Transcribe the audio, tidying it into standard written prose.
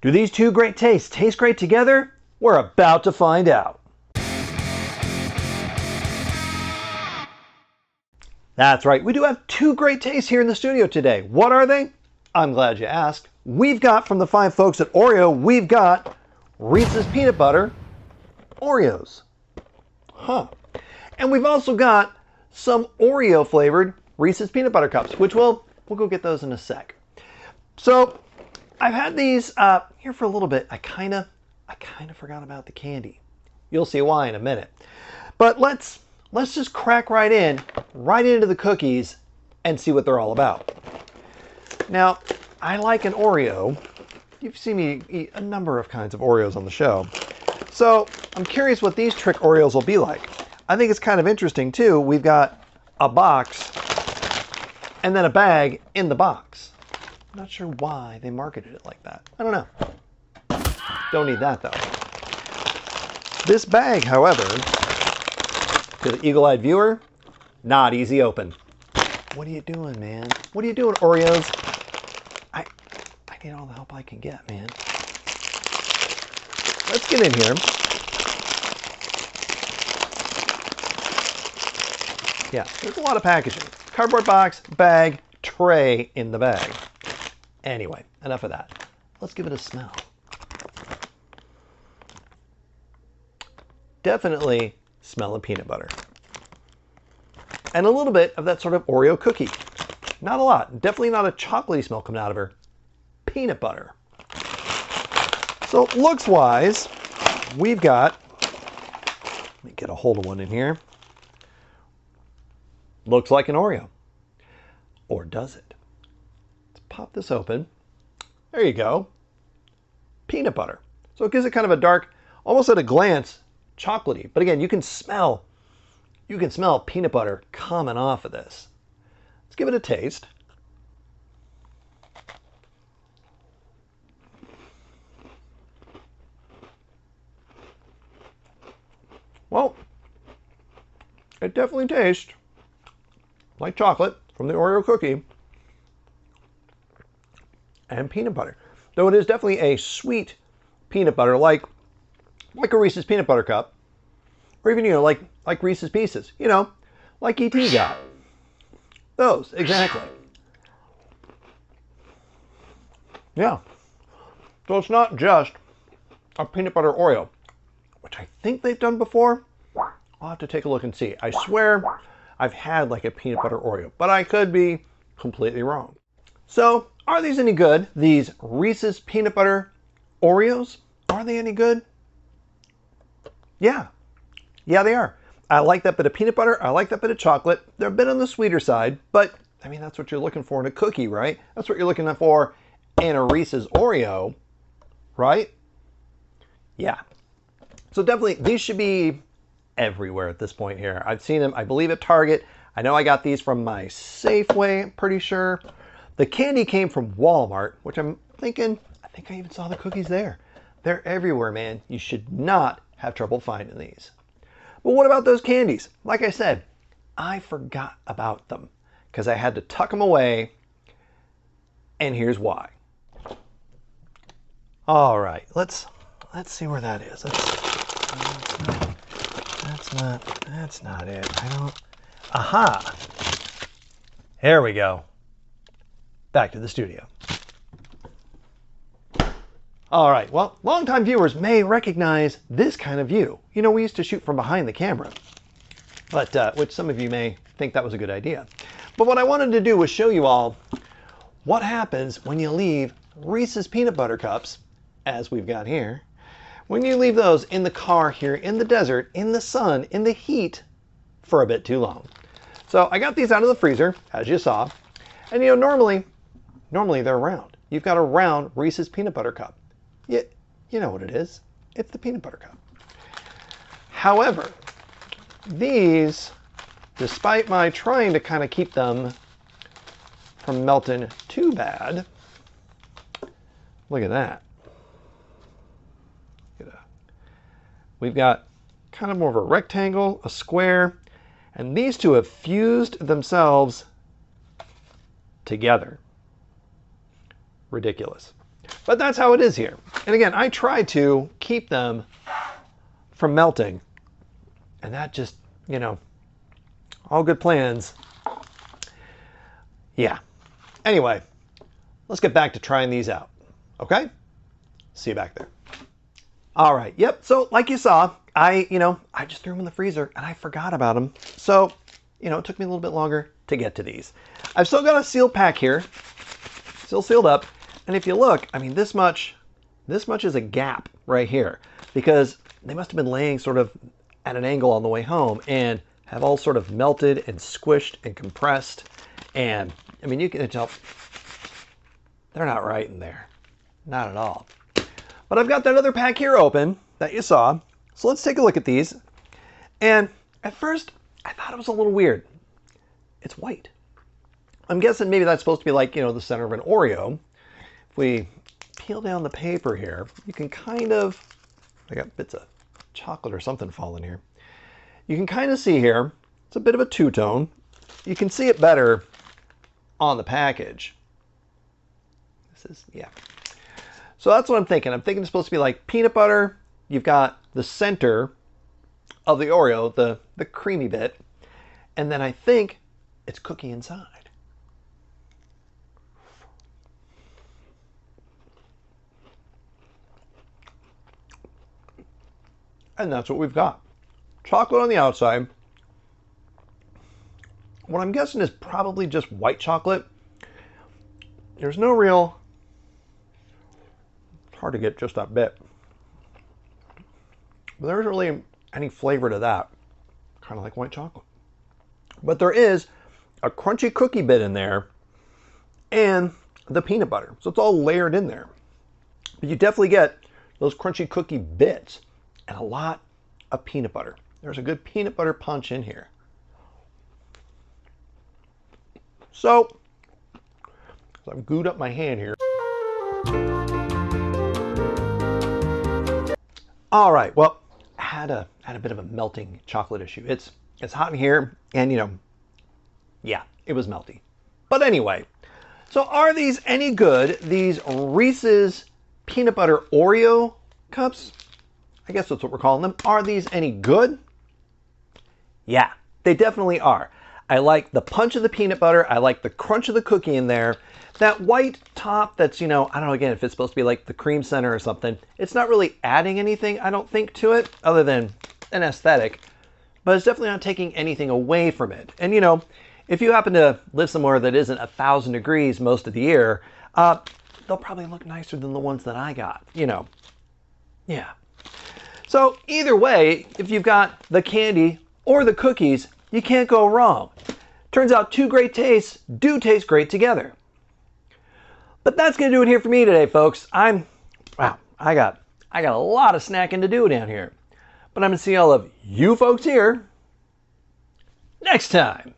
Do these two great tastes taste great together? We're about to find out. That's right, we do have two great tastes here in the studio today. What are they? I'm glad you asked. We've got, from the fine folks at Oreo, we've got Reese's Peanut Butter Oreos. And we've also got some Oreo flavored Reese's Peanut Butter Cups, which we'll go get those in a sec. So I've had these here for a little bit. I kind of forgot about the candy. You'll see why in a minute. But let's just crack right into the cookies and see what they're all about. Now, I like an Oreo. You've seen me eat a number of kinds of Oreos on the show. So I'm curious what these trick Oreos will be like. I think it's kind of interesting too. We've got a box and then a bag in the box. I'm not sure why they marketed it like that. I don't know. Don't need that though. This bag, however, to the eagle-eyed viewer, not easy open. What are you doing, man? What are you doing, Oreos? I need all the help I can get, man. Let's get in here. Yeah, there's a lot of packaging. Cardboard box, bag, tray in the bag. Anyway, enough of that. Let's give it a smell. Definitely smell of peanut butter. And a little bit of that sort of Oreo cookie. Not a lot. Definitely not a chocolatey smell coming out of her. Peanut butter. So looks-wise, we've got, let me get a hold of one in here. Looks like an Oreo. Or does it? Let's pop this open. There you go. Peanut butter. So it gives it kind of a dark, almost at a glance, chocolatey. But again, you can smell peanut butter coming off of this. Let's give it a taste. Well, it definitely tastes like chocolate from the Oreo cookie and peanut butter. Though it is definitely a sweet peanut butter, like a Reese's Peanut Butter Cup, or even, like Reese's Pieces, like E.T. got. Those, exactly. Yeah. So it's not just a peanut butter Oreo, which I think they've done before. I'll have to take a look and see. I swear I've had like a peanut butter Oreo, but I could be completely wrong. So, are these any good? These Reese's Peanut Butter Oreos? Are they any good? Yeah. Yeah, they are. I like that bit of peanut butter. I like that bit of chocolate. They're a bit on the sweeter side, but I mean, that's what you're looking for in a cookie, right? That's what you're looking for in a Reese's Oreo, right? Yeah. So definitely, these should be everywhere at this point here. I've seen them, I believe, at Target. I know I got these from my Safeway, I'm pretty sure. The candy came from Walmart, which I'm thinking, I think I even saw the cookies there. They're everywhere, man. You should not have trouble finding these. But what about those candies? Like I said, I forgot about them because I had to tuck them away, and here's why. All right, let's see where that is. That's not it. Aha! There we go. Back to the studio. All right, well, longtime viewers may recognize this kind of view. We used to shoot from behind the camera, but which some of you may think that was a good idea. But what I wanted to do was show you all what happens when you leave Reese's Peanut Butter Cups, as we've got here, when you leave those in the car here, in the desert, in the sun, in the heat, for a bit too long. So I got these out of the freezer, as you saw, and normally they're round. You've got a round Reese's Peanut Butter Cup. You know what it is. It's the peanut butter cup. However, these, despite my trying to kind of keep them from melting too bad, look at that. We've got kind of more of a rectangle, a square, and these two have fused themselves together. Ridiculous. But that's how it is here. And again, I try to keep them from melting. And that just, you know, all good plans. Yeah. Anyway, let's get back to trying these out. Okay? See you back there. All right. Yep. So like you saw, I just threw them in the freezer and I forgot about them. So, it took me a little bit longer to get to these. I've still got a sealed pack here, still sealed up. And if you look, I mean, this much is a gap right here because they must have been laying sort of at an angle on the way home and have all sort of melted and squished and compressed. And I mean, you can tell they're not right in there. Not at all. But I've got that other pack here open that you saw. So let's take a look at these. And at first, I thought it was a little weird. It's white. I'm guessing maybe that's supposed to be like, the center of an Oreo. If we peel down the paper here, you can kind of, I got bits of chocolate or something falling here. You can kind of see here, it's a bit of a two-tone. You can see it better on the package. This is, yeah. So that's what I'm thinking. I'm thinking it's supposed to be like peanut butter. You've got the center of the Oreo, the creamy bit. And then I think it's cookie inside. And that's what we've got. Chocolate on the outside. What I'm guessing is probably just white chocolate. There's no real, it's hard to get just that bit. But there isn't really any flavor to that. Kind of like white chocolate. But there is a crunchy cookie bit in there and the peanut butter. So it's all layered in there. But you definitely get those crunchy cookie bits and a lot of peanut butter. There's a good peanut butter punch in here. So I've gooed up my hand here. All right, well, I had a bit of a melting chocolate issue. It's hot in here, and yeah, it was melty. But anyway, so are these any good? These Reese's peanut butter Oreo cups? I guess that's what we're calling them. Are these any good? Yeah, they definitely are. I like the punch of the peanut butter. I like the crunch of the cookie in there. That white top that's, I don't know, again, if it's supposed to be like the cream center or something, it's not really adding anything, I don't think, to it other than an aesthetic, but it's definitely not taking anything away from it. And, if you happen to live somewhere that isn't 1,000 degrees most of the year, they'll probably look nicer than the ones that I got, Yeah. So either way, if you've got the candy or the cookies, you can't go wrong. Turns out two great tastes do taste great together. But that's going to do it here for me today, folks. I got a lot of snacking to do down here. But I'm going to see all of you folks here next time.